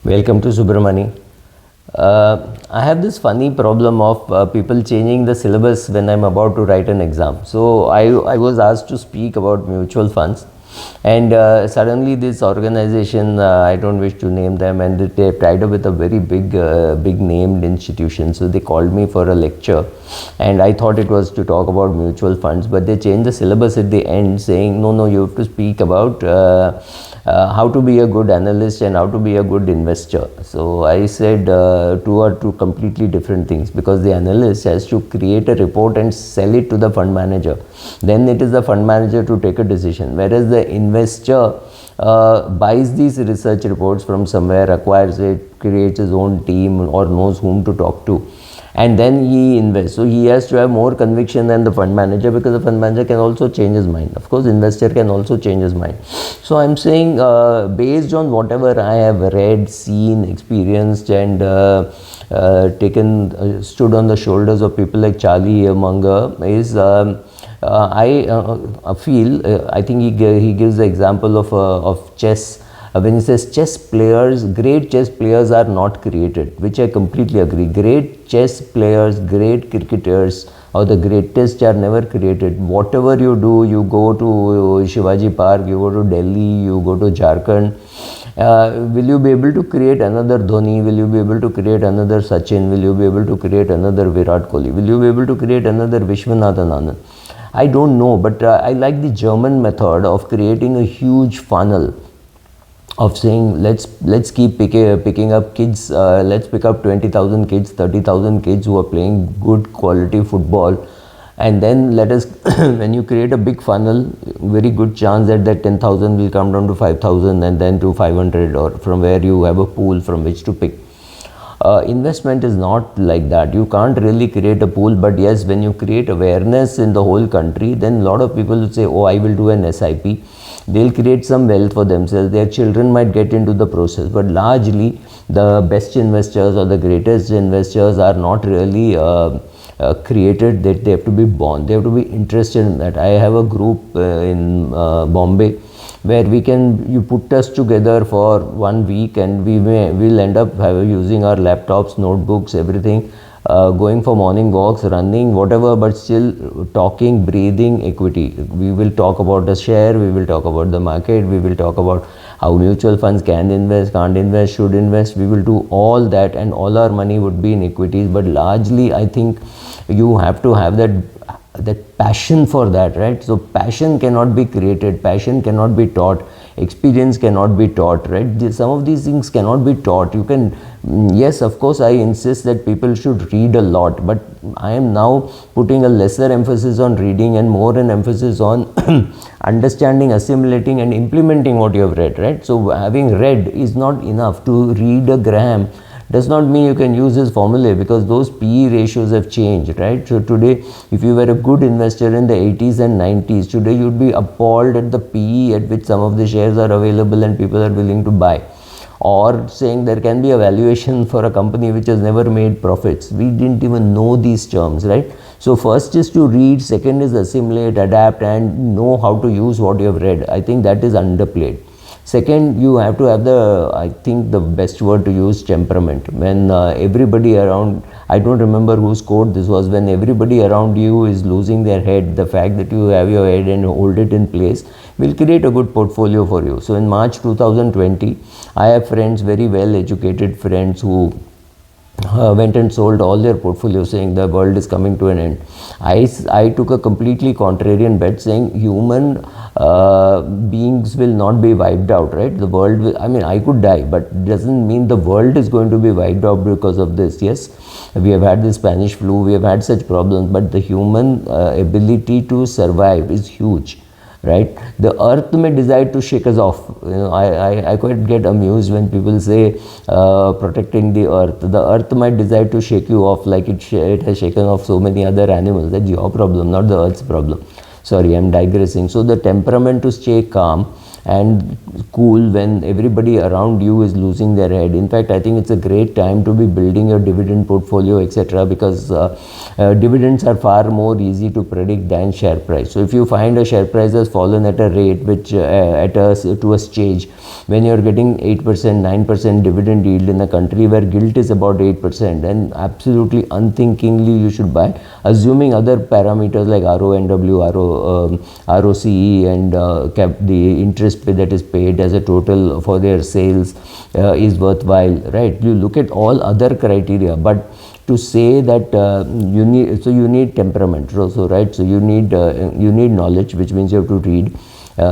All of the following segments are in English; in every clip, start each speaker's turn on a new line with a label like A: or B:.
A: Welcome to Subramani. I have this funny problem of people changing the syllabus when I'm about to write an exam. So I was asked to speak about mutual funds, and suddenly this organization, I don't wish to name them, and they tied up with a very big named institution. So they called me for a lecture, and I thought it was to talk about mutual funds, but they changed the syllabus at the end, saying no, you have to speak about how to be a good analyst and how to be a good investor. So I said two are two completely different things, because the analyst has to create a report and sell it to the fund manager. Then it is the fund manager to take a decision, whereas the investor buys these research reports from somewhere, acquires it, creates his own team, or knows whom to talk to, and then he invests. So he has to have more conviction than the fund manager, because the fund manager can also change his mind. Of course, investor can also change his mind. So I'm saying, based on whatever I have read, seen, experienced, and stood on the shoulders of people like Charlie Munger, is I feel, I think he gives the example of chess. When he says great chess players are not created, which I completely agree. Great chess players, great cricketers, or the greatest are never created. Whatever you do, you go to Shivaji Park, you go to Delhi, you go to Jharkhand, will you be able to create another Dhoni? Will you be able to create another Sachin? Will you be able to create another Virat Kohli? Will you be able to create another Vishwanathan Anand? I don't know, but I like the German method of creating a huge funnel, of saying let's keep picking up kids, let's pick up 20,000 kids, 30,000 kids who are playing good quality football, and then let us when you create a big funnel, very good chance that 10,000 will come down to 5,000, and then to 500, or from where you have a pool from which to pick. Investment is not like that. You can't really create a pool, but yes, when you create awareness in the whole country, then a lot of people will say, oh, I will do an SIP. They'll create some wealth for themselves. Their children might get into the process, but largely the best investors or the greatest investors are not really created. That they have to be born. They have to be interested in that. I have a group in Bombay, where you put us together for 1 week, and we'll end up using our laptops, notebooks, everything, going for morning walks, running, whatever, but still talking, breathing equity. We will talk about the share, we will talk about the market, we will talk about how mutual funds can invest, can't invest, should invest. We will do all that, and all our money would be in equities. But largely, I think you have to have that passion for that, right? So passion cannot be created, passion cannot be taught, experience cannot be taught, right? Some of these things cannot be taught. You can, yes, of course, I insist that people should read a lot, but I am now putting a lesser emphasis on reading and more an emphasis on understanding, assimilating, and implementing what you have read, right? So having read is not enough. To read a Graham does not mean you can use his formulae, because those PE ratios have changed, right? So today, if you were a good investor in the 80s and 90s, today you'd be appalled at the PE at which some of the shares are available and people are willing to buy. Or saying there can be a valuation for a company which has never made profits. We didn't even know these terms, right? So first is to read, second is assimilate, adapt, and know how to use what you have read. I think that is underplayed. Second, you have to have I think the best word to use, temperament. When everybody around, I don't remember whose quote this was, when everybody around you is losing their head, the fact that you have your head and hold it in place will create a good portfolio for you. So in March 2020, I have friends, very well educated friends, who went and sold all their portfolio, saying the world is coming to an end. I took a completely contrarian bet, saying human beings will not be wiped out, right? The world will, I mean, I could die, but it doesn't mean the world is going to be wiped out because of this. Yes, we have had the Spanish flu, we have had such problems, but the human ability to survive is huge. Right, the earth may decide to shake us off. I quite get amused when people say protecting the earth. The earth might decide to shake you off, like it has shaken off so many other animals. That's your problem, not the earth's problem. Sorry, I'm digressing. So the temperament to stay calm and cool when everybody around you is losing their head. In fact, I think it's a great time to be building your dividend portfolio, etc., because dividends are far more easy to predict than share price. So if you find a share price has fallen at a rate which to a stage when you're getting 8%, 9% dividend yield in a country where gilt is about 8%, then absolutely unthinkingly you should buy, assuming other parameters like RONW, ROCE and the interest that is paid as a total for their sales is worthwhile, right? You look at all other criteria, but to say that you need temperament, so right, so you need knowledge, which means you have to read.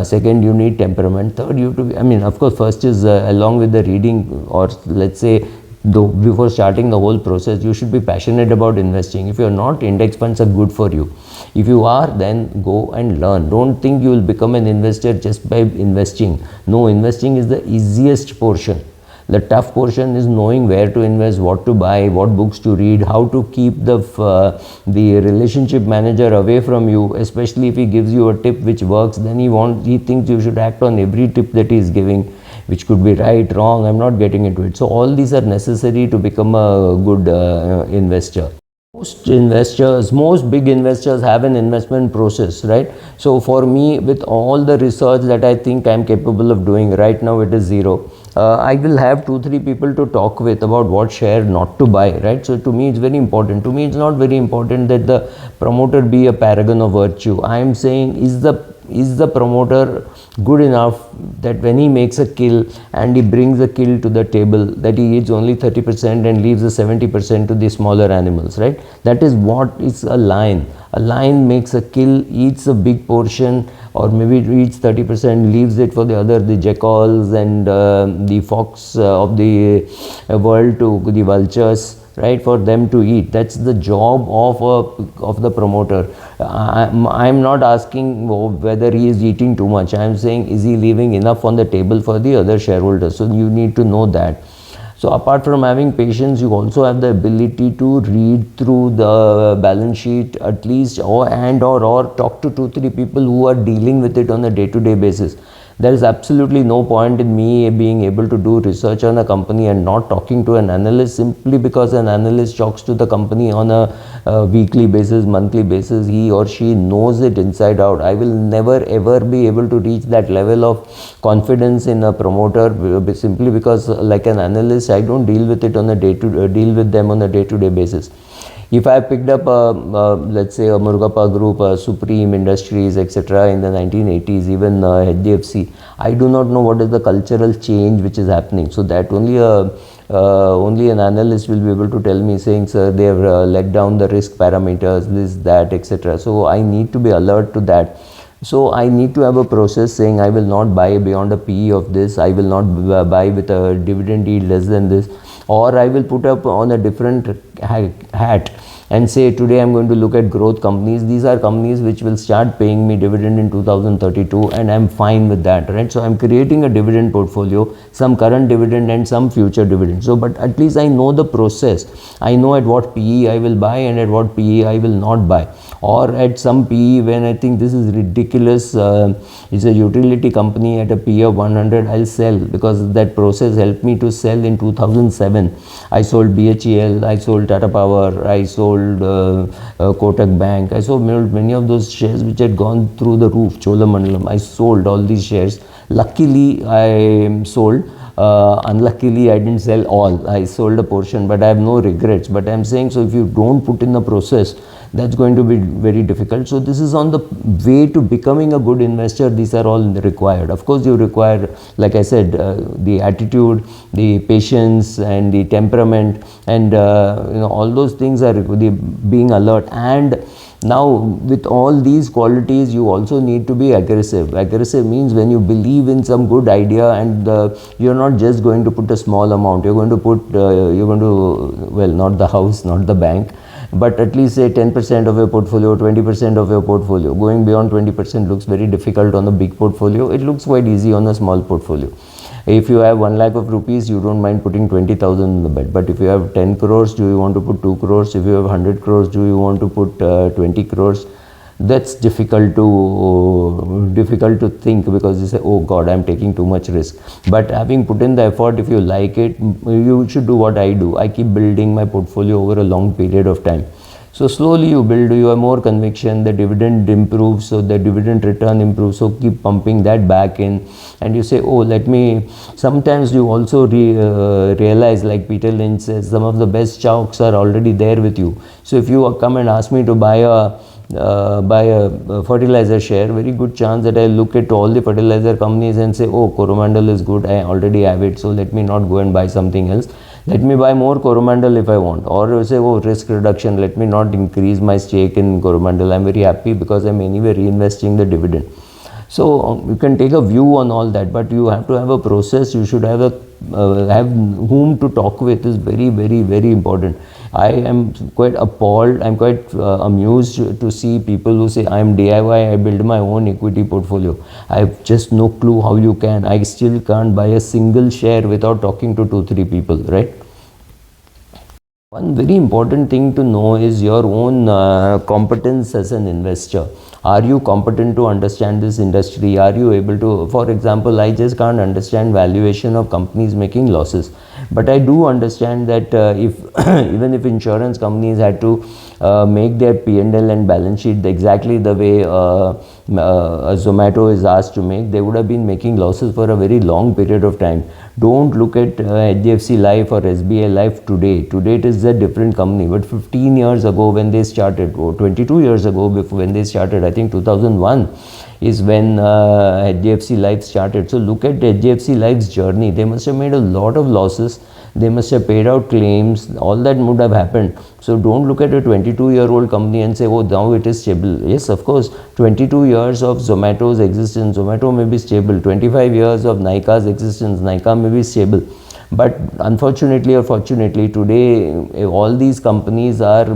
A: Second, you need temperament. Third, you have to be, I mean, of course, first is along with the reading, or let's say before starting the whole process, you should be passionate about investing. If you're not, index funds are good for you. If you are, then go and learn. Don't think you will become an investor just by investing. No, investing is the easiest portion. The tough portion is knowing where to invest, what to buy, what books to read, how to keep the relationship manager away from you, especially if he gives you a tip which works, then he thinks you should act on every tip that he is giving, which could be right, wrong, I'm not getting into it. So all these are necessary to become a good investor. Most big investors have an investment process, right? So for me, with all the research that I think I'm capable of doing, right now it is zero. I will have 2-3 people to talk with about what share not to buy, right? So to me it's very important. To me it's not very important that the promoter be a paragon of virtue. I am saying, is the promoter good enough that when he makes a kill and he brings a kill to the table, that he eats only 30% and leaves the 70% to the smaller animals, right? That is what is a lion. A lion makes a kill, eats a big portion, or maybe eats 30%, leaves it for the jackals and the fox of the world, to the vultures, right, for them to eat. That's the job of the promoter. I'm not asking whether he is eating too much. I'm saying, is he leaving enough on the table for the other shareholders? So you need to know that. So apart from having patience, you also have the ability to read through the balance sheet at least, or talk to 2-3 people who are dealing with it on a day-to-day basis. There is absolutely no point in me being able to do research on a company and not talking to an analyst, simply because an analyst talks to the company on a weekly basis, monthly basis. He or she knows it inside out. I will never ever be able to reach that level of confidence in a promoter simply because, like an analyst, I don't deal with it on a deal with them on a day-to-day basis. If I picked up let's say a Murugappa Group, Supreme Industries, etc. in the 1980s, even HDFC, I do not know what is the cultural change which is happening. So that only an analyst will be able to tell me, saying, sir, they have let down the risk parameters, this, that, etc. So I need to be alert to that. So I need to have a process saying, I will not buy beyond a PE of this, I will not buy with a dividend yield less than this, or I will put up on a different hat and say, today I'm going to look at growth companies. These are companies which will start paying me dividend in 2032, and I'm fine with that, right? So I'm creating a dividend portfolio, some current dividend and some future dividend. So, but at least I know the process. I know at what PE I will buy and at what PE I will not buy. Or at some PE when I think this is ridiculous, it's a utility company, at a PE of 100, I'll sell, because that process helped me to sell in 2007. I sold BHEL, I sold Tata Power, I sold Kotak Bank, I sold many of those shares which had gone through the roof, Cholamandalam. I sold all these shares. Luckily, I sold. Unluckily, I didn't sell all. I sold a portion, but I have no regrets. But I'm saying, so if you don't put in the process, that's going to be very difficult. So this is on the way to becoming a good investor. These are all required. Of course, you require, like I said, the attitude, the patience, and the temperament, and all those things are the being alert. And now, with all these qualities, you also need to be aggressive. Aggressive means when you believe in some good idea, and you're not just going to put a small amount. You're going to put, well, not the house, not the bank, but at least say 10% of your portfolio, 20% of your portfolio. Going beyond 20% looks very difficult on a big portfolio. It looks quite easy on a small portfolio. If you have 1 lakh of rupees, you don't mind putting 20,000 in the bet. But if you have 10 crores, do you want to put 2 crores? If you have 100 crores, do you want to put 20 crores? that's difficult to think, because you say, oh God, I'm taking too much risk. But having put in the effort, if you like it, you should do what I do. I keep building my portfolio over a long period of time. So slowly you build, you have more conviction, the dividend improves, so the dividend return improves, so keep pumping that back in, and you say, oh, let me, sometimes you also realize, like Peter Lynch says, some of the best stocks are already there with you. So if you come and ask me to buy a fertilizer share, very good chance that I look at all the fertilizer companies and say, oh, Coromandel is good, I already have it, so let me not go and buy something else. Let me buy more Coromandel if I want. Or say, oh, risk reduction, let me not increase my stake in Coromandel. I'm very happy because I'm anyway reinvesting the dividend. So you can take a view on all that, but you have to have a process. You should have have whom to talk with is very, very, very important. I am quite appalled, I'm quite amused to see people who say, I'm DIY, I build my own equity portfolio. I have just no clue how you can. I still can't buy a single share without talking to 2-3 people, right? One very important thing to know is your own competence as an investor. Are you competent to understand this industry? Are you able to, for example, I just can't understand valuation of companies making losses. But I do understand that if even if insurance companies had to make their P&L and balance sheet exactly the way Zomato is asked to make, they would have been making losses for a very long period of time. Don't look at HDFC Life or SBI Life today. Today it is a different company. But 15 years ago when they started, or 22 years ago before when they started, I think 2001 is when HDFC Life started. So look at HDFC Life's journey. They must have made a lot of losses. They must have paid out claims. All that would have happened. So don't look at a 22-year-old company and say, oh, now it is stable. Yes, of course, 22 years of Zomato's existence, Zomato may be stable. 25 years of Nykaa's existence, Nykaa may be stable. But unfortunately or fortunately, today all these companies are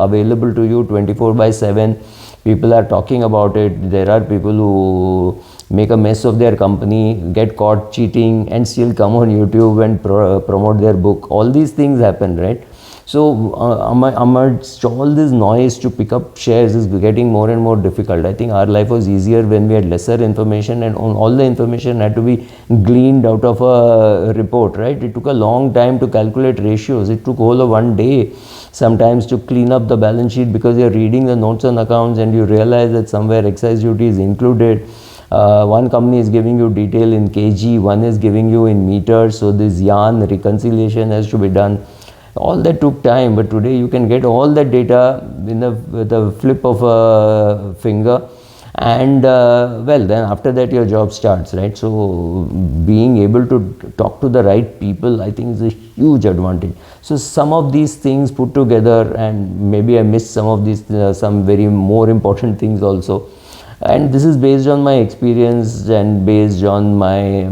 A: available to you 24/7. People are talking about it. There are people who make a mess of their company, get caught cheating, and still come on YouTube and promote their book. All these things happen, right? So amidst all this noise, to pick up shares is getting more and more difficult. I think our life was easier when we had lesser information, and all the information had to be gleaned out of a report, right? It took a long time to calculate ratios. It took whole of one day sometimes to clean up the balance sheet, because you're reading the notes on accounts and you realize that somewhere excise duty is included. One company is giving you detail in kg, one is giving you in meters, so this yarn reconciliation has to be done. All that took time, but today you can get all that data with the flip of a finger, and well, then after that your job starts, right? So being able to talk to the right people, I think, is a huge advantage. So some of these things put together, and maybe I missed some of these some very more important things also. And this is based on my experience and based on my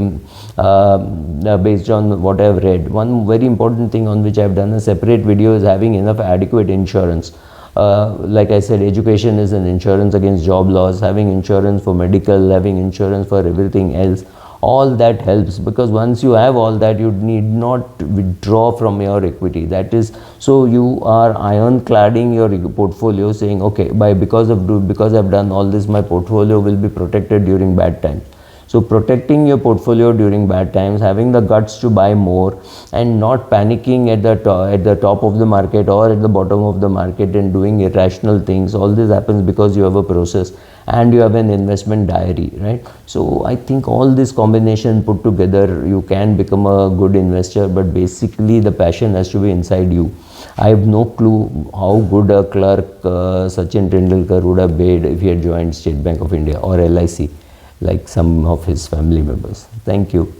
A: based on what I've read. One very important thing on which I've done a separate video is having enough adequate insurance. Like I said, education is an insurance against job loss. Having insurance for medical, having insurance for everything else, all that helps, because once you have all that, you need not withdraw from your equity. That is, so you are ironcladding your portfolio, saying, okay, because I've done all this, my portfolio will be protected during bad times. So protecting your portfolio during bad times, having the guts to buy more, and not panicking at the top of the market or at the bottom of the market and doing irrational things. All this happens because you have a process and you have an investment diary, right? So I think all this combination put together, you can become a good investor, but basically the passion has to be inside you. I have no clue how good a clerk Sachin Tendulkar would have made if he had joined State Bank of India or LIC, like some of his family members. Thank you.